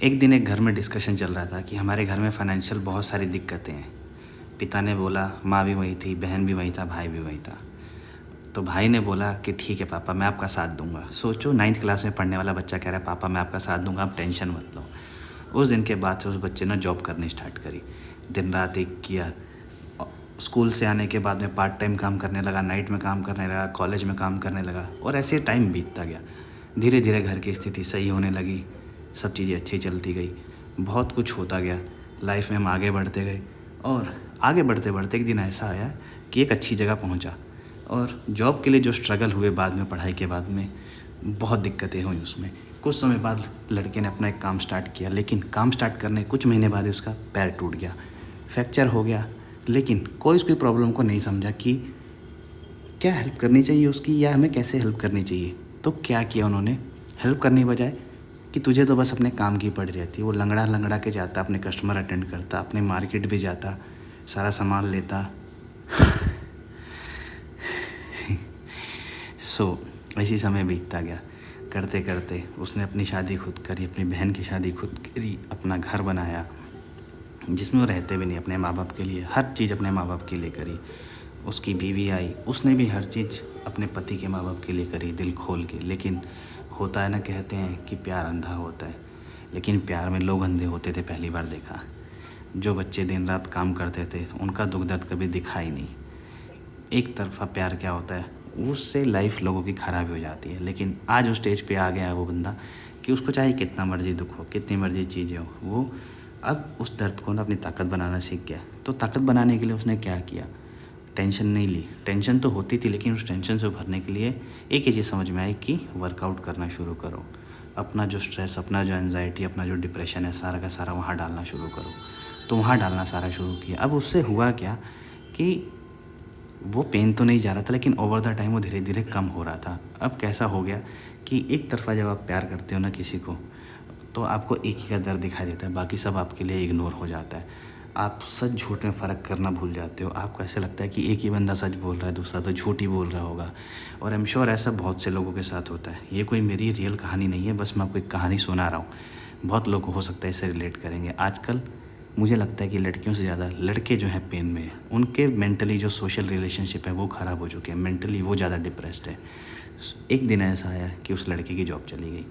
एक दिन एक घर में डिस्कशन चल रहा था कि हमारे घर में फाइनेंशियल बहुत सारी दिक्कतें हैं। पिता ने बोला, माँ भी वही थी, बहन भी वही था, भाई भी वही था। तो भाई ने बोला कि ठीक है पापा, मैं आपका साथ दूंगा। सोचो 9th क्लास में पढ़ने वाला बच्चा कह रहा है पापा मैं आपका साथ दूंगा, आप टेंशन मत लो। उस दिन के बाद से उस बच्चे ने जॉब करनी स्टार्ट करी। दिन रात एक किया। स्कूल से आने के बाद में पार्ट टाइम काम करने लगा, नाइट में काम करने लगा, कॉलेज में काम करने लगा और ऐसे टाइम बीतता गया। धीरे धीरे घर की स्थिति सही होने लगी, सब चीज़ें अच्छी चलती गई, बहुत कुछ होता गया। लाइफ में हम आगे बढ़ते गए और आगे बढ़ते बढ़ते एक दिन ऐसा आया कि एक अच्छी जगह पहुंचा। और जॉब के लिए जो स्ट्रगल हुए बाद में, पढ़ाई के बाद में बहुत दिक्कतें हुई उसमें। कुछ समय बाद लड़के ने अपना एक काम स्टार्ट किया, लेकिन काम स्टार्ट करने कुछ महीने बाद ही उसका पैर टूट गया, फ्रैक्चर हो गया। लेकिन कोई उसकी प्रॉब्लम को नहीं समझा कि क्या हेल्प करनी चाहिए उसकी या हमें कैसे हेल्प करनी चाहिए। तो क्या किया उन्होंने, हेल्प करने बजाय कि तुझे तो बस अपने काम की पड़ी रहती। वो लंगड़ा लंगड़ा के जाता, अपने कस्टमर अटेंड करता, अपने मार्केट भी जाता, सारा सामान लेता। इसी समय बीतता गया। करते करते उसने अपनी शादी खुद करी, अपनी बहन की शादी खुद करी, अपना घर बनाया जिसमें वो रहते भी नहीं, अपने माँ बाप के लिए हर चीज़ अपने माँ बाप के लिए करी। उसकी बीवी आई, उसने भी हर चीज़ अपने पति के माँ बाप के लिए करी, दिल खोल के। लेकिन होता है ना, कहते हैं कि प्यार अंधा होता है, लेकिन प्यार में लोग अंधे होते थे। पहली बार देखा। जो बच्चे दिन रात काम करते थे उनका दुख दर्द कभी दिखा ही नहीं। एक तरफा प्यार क्या होता है, उससे लाइफ लोगों की ख़राब हो जाती है। लेकिन आज उस स्टेज पे आ गया है वो बंदा कि उसको चाहे कितना मर्जी दुख हो, कितनी मर्जी चीज़ें हो, वो अब उस दर्द को ना अपनी ताकत बनाना सीख गया। तो ताकत बनाने के लिए उसने क्या किया, टेंशन नहीं ली। टेंशन तो होती थी, लेकिन उस टेंशन से उभरने के लिए एक ही चीज़ समझ में आई कि वर्कआउट करना शुरू करो। अपना जो स्ट्रेस, अपना जो एंजाइटी, अपना जो डिप्रेशन है, सारा का सारा वहाँ डालना शुरू करो। तो वहाँ डालना सारा शुरू किया। अब उससे हुआ क्या कि वो पेन तो नहीं जा रहा था, लेकिन ओवर द टाइम वो धीरे धीरे कम हो रहा था। अब कैसा हो गया कि एक तरफा जब आप प्यार करते हो ना किसी को, तो आपको एक ही का दर्द दिखाई देता है, बाकी सब आपके लिए इग्नोर हो जाता है। आप सच झूठ में फ़र्क करना भूल जाते हो। आपको ऐसे लगता है कि एक ही बंदा सच बोल रहा है, दूसरा तो झूठ ही बोल रहा होगा। और आई एम श्योर ऐसा बहुत से लोगों के साथ होता है। ये कोई मेरी रियल कहानी नहीं है, बस मैं आपको एक कहानी सुना रहा हूँ। बहुत लोग हो सकता है इससे रिलेट करेंगे। आजकल मुझे लगता है कि लड़कियों से ज़्यादा लड़के जो हैं पेन में हैं। उनके मेंटली जो सोशल रिलेशनशिप है वो ख़राब हो चुके हैं, मेंटली वो ज़्यादा डिप्रेस्ड है। एक दिन ऐसा आया कि उस लड़के की जॉब चली गई।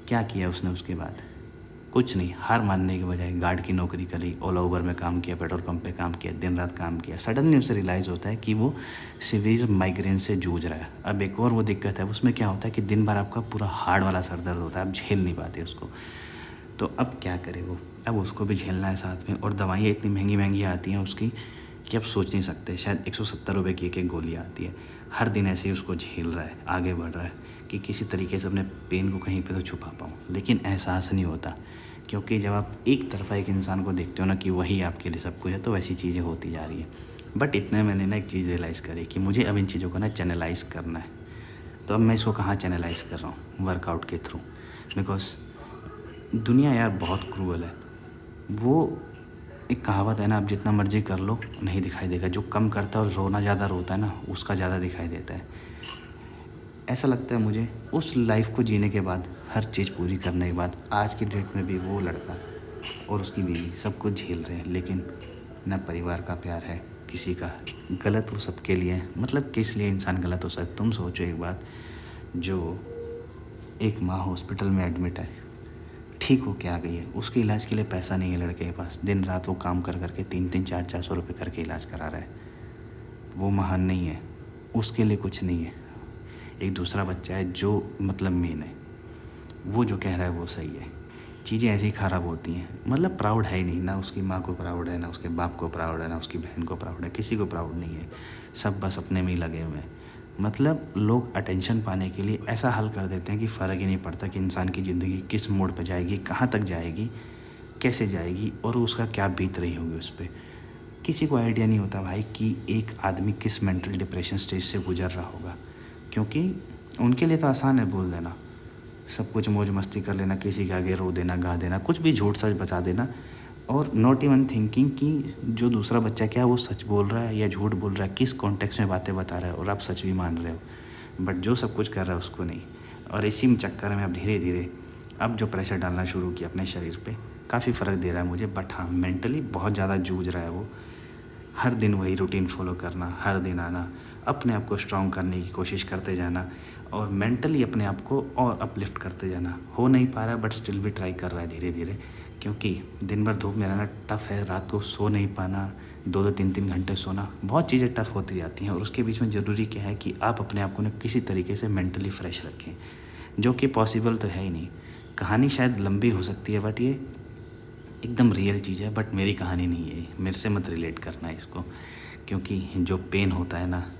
क्या किया उसने उसके बाद, कुछ नहीं। हार मानने के बजाय गार्ड की नौकरी करी, ओला उबर में काम किया, पेट्रोल पंप पे काम किया, दिन रात काम किया। सडनली उसे रियलाइज़ होता है कि वो सीवियर माइग्रेन से जूझ रहा है। अब एक और वो दिक्कत है, उसमें क्या होता है कि दिन भर आपका पूरा हार्ड वाला सर दर्द होता है, आप झेल नहीं पाते उसको। तो अब क्या करे वो, अब उसको भी झेलना है साथ में। और दवाइयाँ इतनी महंगी महंगी आती हैं उसकी कि आप सोच नहीं सकते। शायद 170 रुपये की एक एक गोली आती है। हर दिन ऐसे ही उसको झेल रहा है, आगे बढ़ रहा है कि किसी तरीके से अपने पेन को कहीं पे तो छुपा पाऊँ। लेकिन एहसास नहीं होता, क्योंकि जब आप एक तरफा एक इंसान को देखते हो ना कि वही आपके लिए सब कुछ है, तो वैसी चीज़ें होती जा रही है। बट इतने मैंने ना एक चीज़ रियलाइज़ करी कि मुझे अब इन चीज़ों को ना चैनलाइज़ करना है। तो अब मैं इसको कहाँ चैनलाइज़ कर रहा हूँ, वर्कआउट के थ्रू। बिकॉज दुनिया यार बहुत क्रूअल है। वो एक कहावत है ना, आप जितना मर्जी कर लो नहीं दिखाई देगा। जो कम करता है और रोना ज़्यादा रोता है ना, उसका ज़्यादा दिखाई देता है। ऐसा लगता है मुझे उस लाइफ को जीने के बाद, हर चीज़ पूरी करने के बाद, आज की डेट में भी वो लड़का और उसकी बीवी सब कुछ झेल रहे हैं। लेकिन ना परिवार का प्यार है किसी का। गलत वो सबके लिए है। मतलब किस लिए इंसान गलत हो सकता है। तुम सोचो एक बात, जो एक माँ हॉस्पिटल में एडमिट है, ठीक हो के आ गई है, उसके इलाज के लिए पैसा नहीं है लड़के के पास। दिन रात वो काम कर करके 3-3, 400 रुपये करके इलाज करा रहा है। वो महान नहीं है, उसके लिए कुछ नहीं है। एक दूसरा बच्चा है जो मतलब मेन है, वो जो कह रहा है वो सही है। चीज़ें ऐसी ख़राब होती हैं। मतलब प्राउड है ही नहीं, ना उसकी माँ को प्राउड है, ना उसके बाप को प्राउड है, ना उसकी बहन को प्राउड है, किसी को प्राउड नहीं है। सब बस अपने में ही लगे हुए हैं। मतलब लोग अटेंशन पाने के लिए ऐसा हल कर देते हैं कि फ़र्क ही नहीं पड़ता कि इंसान की ज़िंदगी किस मोड़ पर जाएगी, कहाँ तक जाएगी, कैसे जाएगी और उसका क्या बीत रही होगी उस पर। किसी को आइडिया नहीं होता भाई कि एक आदमी किस मेंटल डिप्रेशन स्टेज से गुजर रहा होगा। क्योंकि उनके लिए तो आसान है बोल देना, सब कुछ मौज मस्ती कर लेना, किसी के आगे रो देना, गा देना, कुछ भी झूठ सच बता देना, और नॉट इवन थिंकिंग कि जो दूसरा बच्चा क्या वो सच बोल रहा है या झूठ बोल रहा है, किस कॉन्टेक्स्ट में बातें बता रहा है, और आप सच भी मान रहे हो। बट जो सब कुछ कर रहा है उसको नहीं। और इसी चक्कर में अब धीरे धीरे अब जो प्रेशर डालना शुरू किया अपने शरीर पे, काफ़ी फ़र्क दे रहा है मुझे। बट हाँ, मेंटली बहुत ज़्यादा जूझ रहा है वो। हर दिन वही रूटीन फ़ॉलो करना, हर दिन आना, अपने आप को स्ट्रॉन्ग करने की कोशिश करते जाना और मेंटली अपने आप को और अपलिफ्ट करते जाना। हो नहीं पा रहा है बट स्टिल भी ट्राई कर रहा है धीरे-धीरे, क्योंकि दिन भर धूप में रहना टफ़ है, रात को सो नहीं पाना, 2-2 3-3 घंटे सोना, बहुत चीज़ें टफ़ होती जाती हैं और उसके बीच में ज़रूरी क्या है कि आप अपने आप को ना किसी तरीके से मेंटली फ्रेश रखें, जो कि पॉसिबल तो है ही नहीं। कहानी शायद लंबी हो सकती है बट ये एकदम रियल चीज़ है, बट मेरी कहानी नहीं है, मेरे से मत रिलेट करना इसको, क्योंकि जो पेन होता है ना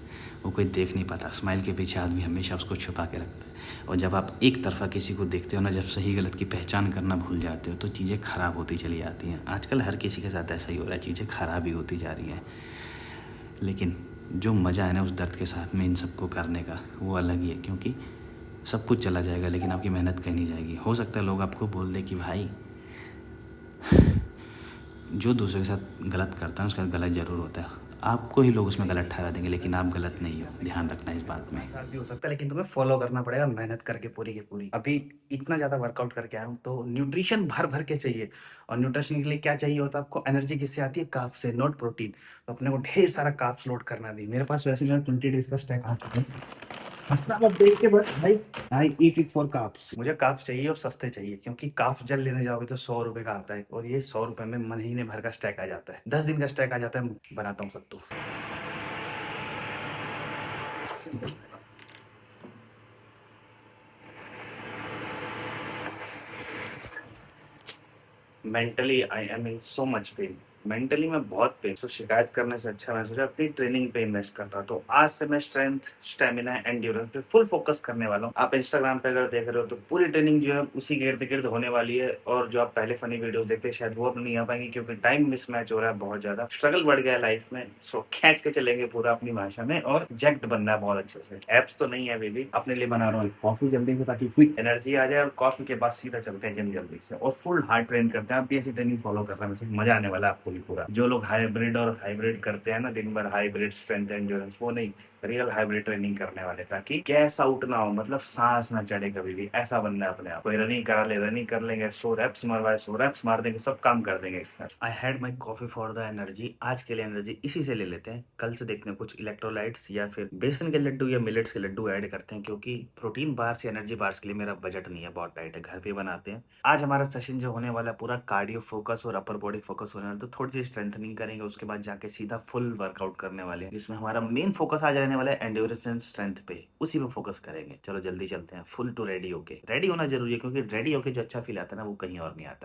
वो कोई देख नहीं पाता। स्माइल के पीछे आदमी हमेशा उसको छुपा के रखता है और जब आप एक तरफ़ा किसी को देखते हो ना, जब सही गलत की पहचान करना भूल जाते हो तो चीज़ें ख़राब होती चली जाती हैं। आजकल हर किसी के साथ ऐसा ही हो रहा है, चीज़ें ख़राब ही होती जा रही हैं। लेकिन जो मज़ा है ना उस दर्द के साथ में इन सबको करने का, वो अलग ही है, क्योंकि सब कुछ चला जाएगा लेकिन आपकी मेहनत कहीं नहीं जाएगी। हो सकता है लोग आपको बोल दे कि भाई, जो दूसरों के साथ गलत करता है उसका गलत ज़रूर होता है। आपको ही लोग उसमें गलत ठहरा देंगे लेकिन आप गलत नहीं हो, ध्यान रखना इस बात में। साथ भी हो सकता है लेकिन तुम्हें फॉलो करना पड़ेगा मेहनत करके पूरी की पूरी। अभी इतना ज़्यादा वर्कआउट करके आया हूँ तो न्यूट्रिशन भर-भर के चाहिए और न्यूट्रिशन के लिए क्या चाहिए होता है आपको? एनर्जी किससे आती है? कार्ब्स से, नॉट प्रोटीन। तो अपने को ढेर सारा कार्ब्स लोड करना भी। मेरे पास वैसे मेरा 20 डेज़ का स्टैक आ चुका है। हँसना मत देख के, बट भाई आई ईट इट फॉर कार्ब्स। मुझे कार्ब्स चाहिए और सस्ते चाहिए, क्योंकि कार्ब्स जब लेने जाओगे तो 100 रुपए का आता है और ये 100 रुपए में महीने भर का स्टैक आ जाता है, 10 दिन का स्टैक आ जाता है। बनाता हूँ सत्तू। Mentally I am in so much pain. Mentally मैं बहुत पेन, तो शिकायत करने से अच्छा मैं सोचा अपनी ट्रेनिंग पे इन्वेस्ट करता। तो आज से मैं स्ट्रेंथ, स्टेमिना, एंड्योरेंस पे फुल फोकस करने वाला हूँ। आप इंस्टाग्राम पे अगर देख रहे हो तो पूरी ट्रेनिंग जो है उसी के इर्द गिर्द होने वाली है और जो आप पहले फनी वीडियोस देखते हैं शायद वो अब नहीं आ पाएंगे, क्योंकि टाइम मिसमैच हो रहा है बहुत ज्यादा, स्ट्रगल बढ़ गया है लाइफ में। सो खींच के चलेंगे पूरा अपनी भाषा में और जैक्ट बनना है बहुत अच्छे से। एप्स तो नहीं है अभी भी, अपने लिए बना रहा हूँ कॉफी जल्दी से ताकि क्विक एनर्जी आ जाए और कॉफी के बाद सीधा चलते हैं जिम जल्दी से और फुल हार्ड ट्रेन करते हैं। आप भी ऐसी ट्रेनिंग फॉलो कर रहे हैं, मजा आने वाला है आपको भी पूरा। जो लोग हाइब्रिड और हाइब्रिड करते हैं ना दिन भर, हाइब्रिड स्ट्रेंथ एंड्योरेंस, वो नहीं, रियल हाइब्रिड ट्रेनिंग करने वाले, ताकि गैस आउट ना हो, मतलब सांस ना चढ़े कभी भी। ऐसा बनना है अपने आप। कोई रनिंग करा ले, रनिंग कर लेंगे, 100 रेप्स मरवाए, 100 रेप्स मार देंगे, सब काम कर देंगे एक साथ। I had my coffee for the energy. आज के लिए एनर्जी इसी से ले लेते हैं, कल से देखते हैं कुछ इलेक्ट्रोलाइट्स या फिर बेसन के लड्डू या मिलेट्स के लड्डू ऐड करते हैं, क्योंकि प्रोटीन बार्स या एनर्जी बार्स के लिए मेरा बजट नहीं है, बहुत टाइट है, घर पे बनाते हैं। आज हमारा सेशन जो होने वाला है पूरा कार्डियो फोकस और अपर बॉडी फोकस होने वाला है, तो थोड़ी सी स्ट्रेंथनिंग करेंगे, उसके बाद जाके सीधा फुल वर्कआउट करने वाले हैं, जिसमें हमारा मेन फोकस आज रहने वाला है एंड्योरेंस एंड स्ट्रेंथ पे, उसी पे फोकस करेंगे। चलो जल्दी चलते हैं, फुल टू रेडी होके। रेडी होना जरूरी है, क्योंकि रेडी होके जो अच्छा फील आता है ना वो कहीं और नहीं आता।